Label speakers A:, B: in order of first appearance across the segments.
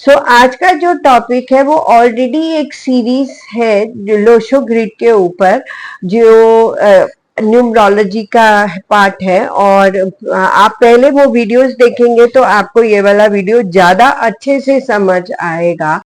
A: आज का जो टॉपिक है वो ऑलरेडी एक सीरीज है लोशो ग्रिड के ऊपर, जो न्यूमरोलॉजी का पार्ट है। और आप पहले वो वीडियोस देखेंगे तो आपको ये वाला वीडियो ज्यादा अच्छे से समझ आएगा।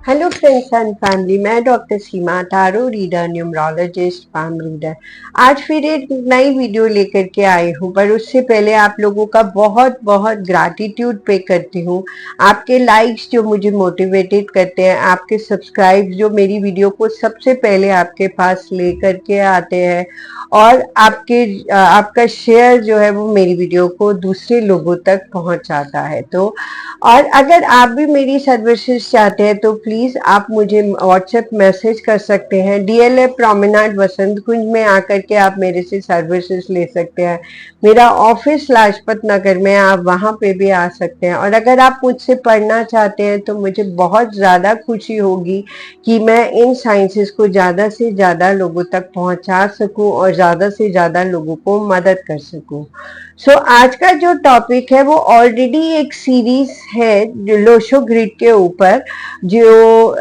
A: हेलो फ्रेंड्स एंड फैमिली, मैं doctor Seema, tarot reader, numerologist, palm reader. आज फिर एक नई वीडियो लेकर के आई हूँ, पर उससे पहले आप लोगों का बहुत बहुत ग्रैटिट्यूड पे करती हूँ। आपके लाइक्स जो मुझे मोटिवेटेड करते हैं, आपके सब्सक्राइब जो मेरी वीडियो को सबसे पहले आपके पास लेकर के आते हैं, और आपका शेयर जो है वो मेरी वीडियो को दूसरे लोगों तक पहुंचाता है। तो और अगर आप भी मेरी सर्विसेज चाहते हैं तो प्लीज आप मुझे व्हाट्सएप मैसेज कर सकते हैं। डीएलएफ प्रोमेनाड वसंत कुंज में आकर के आप मेरे से सर्विसेज ले सकते हैं। मेरा ऑफिस लाजपत नगर में, आप वहां पे भी आ सकते हैं। और अगर आप मुझसे पढ़ना चाहते हैं तो मुझे बहुत ज्यादा खुशी होगी कि मैं इन साइंसेस को ज्यादा से ज्यादा लोगों तक पहुंचा सकूं और ज्यादा से ज्यादा लोगों को मदद कर सकूं। आज का जो टॉपिक है वो ऑलरेडी एक सीरीज है लोशो ग्रिड के ऊपर, जो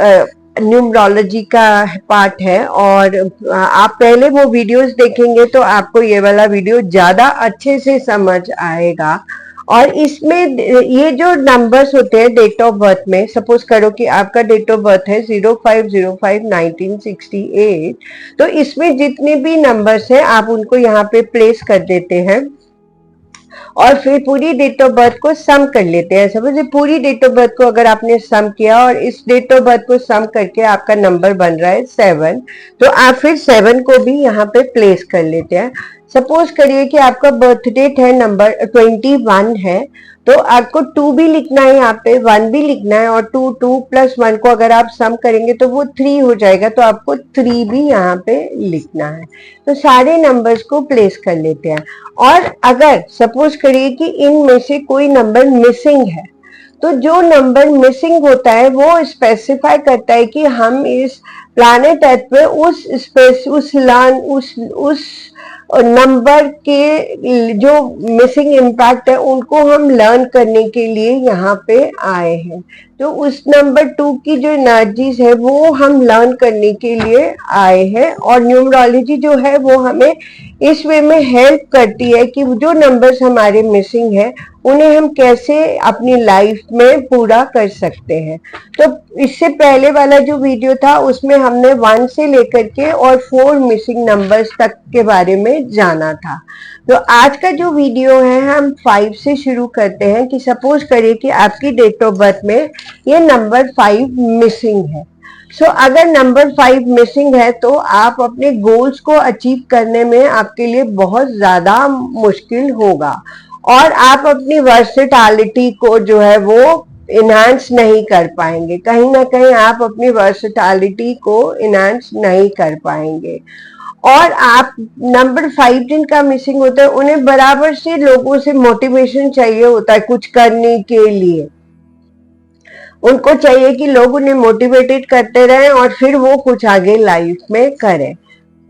A: न्यूमरोलॉजी का पार्ट है। और आप पहले वो वीडियोस देखेंगे तो आपको ये वाला वीडियो ज्यादा अच्छे से समझ आएगा। और इसमें ये जो नंबर्स होते हैं डेट ऑफ बर्थ में, सपोज करो कि आपका डेट ऑफ बर्थ है 05/05/1968, तो इसमें जितने भी नंबर्स हैं आप उनको यहाँ पे प्लेस कर देते हैं और फिर पूरी डेट ऑफ बर्थ को सम कर लेते हैं। समझ, पूरी डेट ऑफ बर्थ को अगर आपने सम किया और इस डेट ऑफ बर्थ को सम करके आपका नंबर बन रहा है 7, तो आप फिर 7 को भी यहाँ पे प्लेस कर लेते हैं। सपोज करिए कि आपका बर्थ डेट है नंबर 21 है, तो आपको 2 भी लिखना है, यहाँ पे 1 भी लिखना है, और 2 प्लस 1 को अगर आप सम करेंगे तो वो 3 हो जाएगा, तो आपको 3 भी यहाँ पे लिखना है। तो सारे नंबर्स को प्लेस कर लेते हैं। और अगर सपोज करिए कि इनमें से कोई नंबर मिसिंग है, तो जो नंबर मिसिंग होता है वो स्पेसिफाई करता है कि हम इस प्लैनेट अर्थ पे उस नंबर के जो मिसिंग इम्पैक्ट है उनको हम लर्न करने के लिए यहाँ पे आए हैं। तो उस नंबर 2 की जो एनर्जीज है वो हम लर्न करने के लिए आए हैं। और न्यूमरोलॉजी जो है वो हमें इस वे में हेल्प करती है कि जो नंबर्स हमारे मिसिंग है उन्हें हम कैसे अपनी लाइफ में पूरा कर सकते हैं। तो इससे पहले वाला जो वीडियो था उसमें हमने 1 से लेकर के और 4 मिसिंग नंबर्स तक के बारे में जाना था। तो आज का जो वीडियो है हम 5 से शुरू करते हैं। कि सपोज करिए कि आपकी डेट ऑफ बर्थ में ये नंबर 5 मिसिंग है। अगर नंबर 5 मिसिंग है तो आप अपने गोल्स को अचीव करने में आपके लिए बहुत ज्यादा मुश्किल होगा, और आप अपनी वर्सेटैलिटी को जो है वो इनहांस नहीं कर पाएंगे। कहीं ना कहीं आप अपनी वर्सेटैलिटी को इनहांस नहीं कर पाएंगे। और आप नंबर 5 जिनका मिसिंग होता है उन्हें बराबर से लोगों से मोटिवेशन चाहिए होता है कुछ करने के लिए। उनको चाहिए कि लोग उन्हें मोटिवेटेड करते रहें और फिर वो कुछ आगे लाइफ में करें।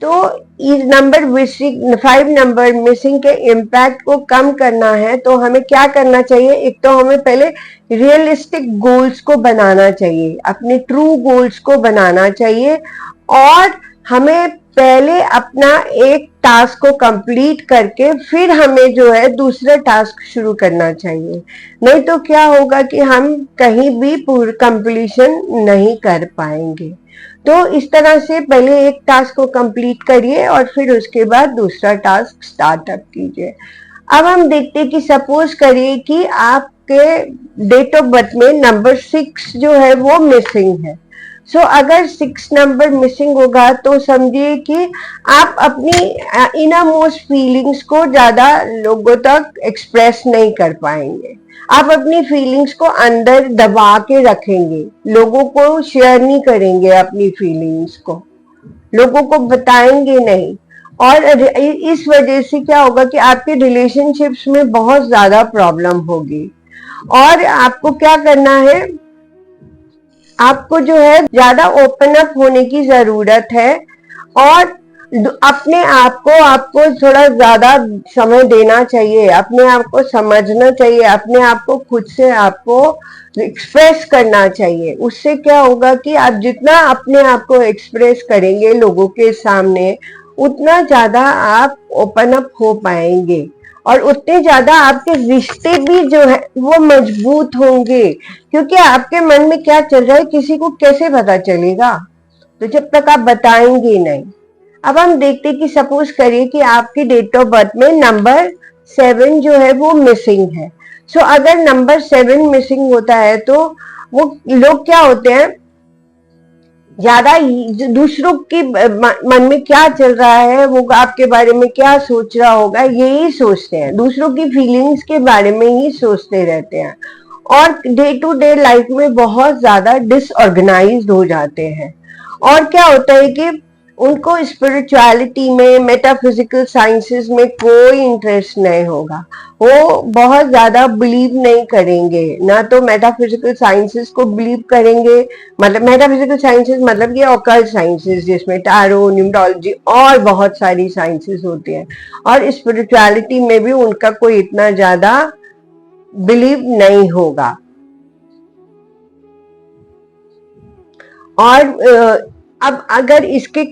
A: तो इस नंबर 5 नंबर मिसिंग के इम्पैक्ट को कम करना है तो हमें क्या करना चाहिए? एक तो हमें पहले रियलिस्टिक गोल्स को बनाना चाहिए, अपने ट्रू गोल्स को बनाना चाहिए, और हमें पहले अपना एक टास्क को कंप्लीट करके फिर हमें जो है दूसरा टास्क शुरू करना चाहिए। नहीं तो क्या होगा कि हम कहीं भी पूर्ण कंप्लीशन नहीं कर पाएंगे। तो इस तरह से पहले एक टास्क को कंप्लीट करिए और फिर उसके बाद दूसरा टास्क स्टार्टअप कीजिए। अब हम देखते हैं कि सपोज करिए कि आपके डेट ऑफ बर्थ में नंबर 6 जो है वो मिसिंग है। अगर 6 नंबर मिसिंग होगा तो समझिए कि आप अपनी इनर मोस्ट फीलिंग्स को ज्यादा लोगों तक एक्सप्रेस नहीं कर पाएंगे। आप अपनी फीलिंग्स को अंदर दबा के रखेंगे, लोगों को शेयर नहीं करेंगे, अपनी फीलिंग्स को लोगों को बताएंगे नहीं। और इस वजह से क्या होगा कि आपके रिलेशनशिप्स में बहुत ज्यादा प्रॉब्लम होगी। और आपको क्या करना है, आपको जो है ज्यादा ओपन अप होने की जरूरत है और अपने आप को आपको थोड़ा ज्यादा समय देना चाहिए, अपने आप को समझना चाहिए, अपने आप को खुद से आपको एक्सप्रेस करना चाहिए। उससे क्या होगा कि आप जितना अपने आप को एक्सप्रेस करेंगे लोगों के सामने, उतना ज्यादा आप ओपन अप हो पाएंगे और उतने ज्यादा आपके रिश्ते भी जो है वो मजबूत होंगे, क्योंकि आपके मन में क्या चल रहा है किसी को कैसे पता चलेगा, तो जब तक आप बताएंगे नहीं। अब हम देखते हैं कि सपोज करिए कि आपकी डेट ऑफ बर्थ में नंबर 7 जो है वो मिसिंग है। सो अगर नंबर 7 मिसिंग होता है तो वो लोग क्या होते हैं, ज्यादा दूसरों की मन में क्या चल रहा है, वो आपके बारे में क्या सोच रहा होगा, यही सोचते हैं, दूसरों की फीलिंग्स के बारे में ही सोचते रहते हैं और डे टू डे लाइफ में बहुत ज्यादा डिसऑर्गेनाइज्ड हो जाते हैं। और क्या होता है कि उनको स्पिरिचुअलिटी में, मेटाफिजिकल साइंसेस में कोई इंटरेस्ट नहीं होगा, वो बहुत ज्यादा बिलीव नहीं करेंगे, ना तो मेटाफिजिकल साइंसेस को बिलीव करेंगे, मतलब मेटाफिजिकल साइंसेस मतलब ये ऑकल्ट साइंसेस जिसमें टैरो, न्यूमरोलॉजी और बहुत सारी साइंसेस होती हैं, और स्पिरिचुअलिटी में भी उनका कोई इतना ज्यादा बिलीव नहीं होगा। और अब अगर इसके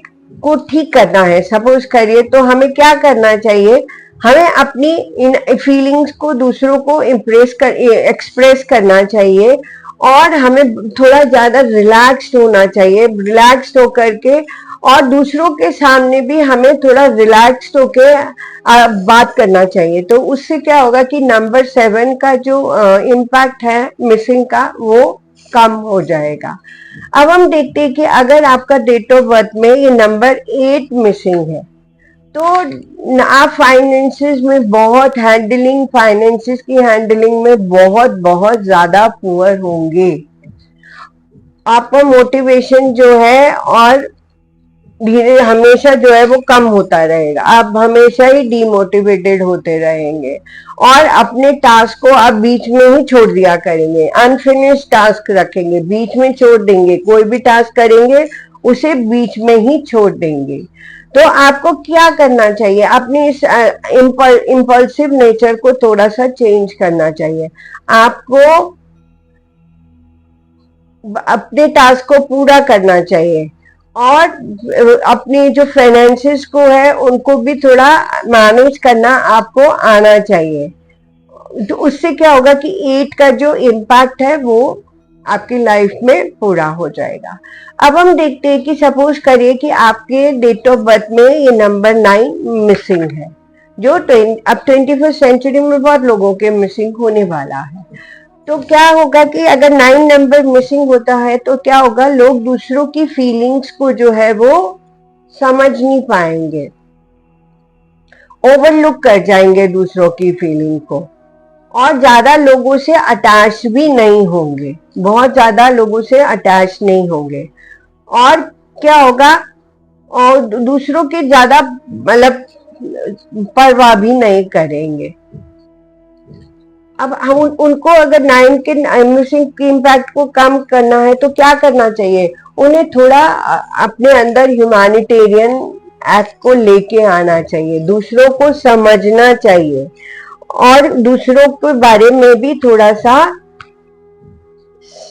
A: को ठीक करना है सपोज करिए, तो हमें क्या करना चाहिए, हमें अपनी इन फीलिंग्स को दूसरों को एक्सप्रेस करना चाहिए और हमें थोड़ा ज्यादा रिलैक्स्ड होना चाहिए। रिलैक्स्ड होकर के और दूसरों के सामने भी हमें थोड़ा रिलैक्स्ड होके बात करना चाहिए। तो उससे क्या होगा कि नंबर 7 का जो इम्पैक्ट है मिसिंग का वो कम हो जाएगा। अब हम देखते हैं कि अगर आपका डेट ऑफ बर्थ में ये नंबर 8 मिसिंग है तो आप फाइनेंसेस में बहुत फाइनेंसेस की हैंडलिंग में बहुत बहुत ज्यादा पुअर होंगे। आपका मोटिवेशन जो है और धीरे हमेशा जो है वो कम होता रहेगा, आप हमेशा ही डीमोटिवेटेड होते रहेंगे और अपने टास्क को आप बीच में ही छोड़ दिया करेंगे, अनफिनिश टास्क रखेंगे, बीच में छोड़ देंगे, कोई भी टास्क करेंगे उसे बीच में ही छोड़ देंगे। तो आपको क्या करना चाहिए, अपनी इस इम्पल्सिव नेचर को थोड़ा सा चेंज करना चाहिए। आपको अपने टास्क को पूरा करना चाहिए और अपनी जो फाइनेंसेस को है उनको भी थोड़ा मैनेज करना आपको आना चाहिए। तो उससे क्या होगा कि 8 का जो इम्पैक्ट है वो आपकी लाइफ में पूरा हो जाएगा। अब हम देखते हैं कि सपोज करिए कि आपके डेट ऑफ बर्थ में ये नंबर 9 मिसिंग है, जो अब 21st सेंचुरी में बहुत लोगों के मिसिंग होने वाला है। तो क्या होगा कि अगर 9 नंबर मिसिंग होता है तो क्या होगा, लोग दूसरों की फीलिंग्स को जो है वो समझ नहीं पाएंगे, ओवरलुक कर जाएंगे दूसरों की फीलिंग को और ज्यादा लोगों से अटैच भी नहीं होंगे, बहुत ज्यादा लोगों से अटैच नहीं होंगे। और क्या होगा, और दूसरों की ज्यादा मतलब परवाह भी नहीं करेंगे। अब हम उनको अगर 9 के मिसिंग के इम्पैक्ट को कम करना है तो क्या करना चाहिए, उन्हें थोड़ा अपने अंदर ह्यूमैनिटेरियन एक्ट को लेके आना चाहिए, दूसरों को समझना चाहिए और दूसरों के बारे में भी थोड़ा सा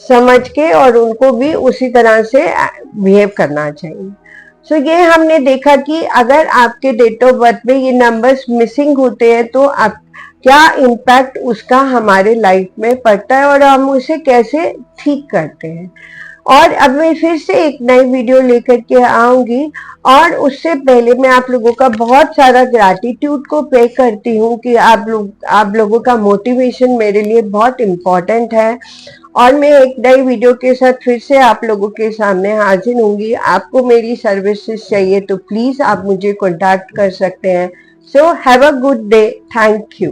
A: समझ के और उनको भी उसी तरह से बिहेव करना चाहिए। सो ये हमने देखा कि अगर आपके डेट ऑफ बर्थ में ये नंबर्स मिसिंग होते हैं तो आप क्या इम्पैक्ट उसका हमारे लाइफ में पड़ता है और हम उसे कैसे ठीक करते हैं। और अब मैं फिर से एक नई वीडियो लेकर के आऊंगी और उससे पहले मैं आप लोगों का बहुत सारा ग्रैटिट्यूड को पे करती हूँ कि आप लोगों का मोटिवेशन मेरे लिए बहुत इम्पोर्टेंट है। और मैं एक नई वीडियो के साथ फिर से आप लोगों के सामने हाजिर होंगी। आपको मेरी सर्विसेज चाहिए तो प्लीज आप मुझे कॉन्टैक्ट कर सकते हैं। So have a good day, thank you.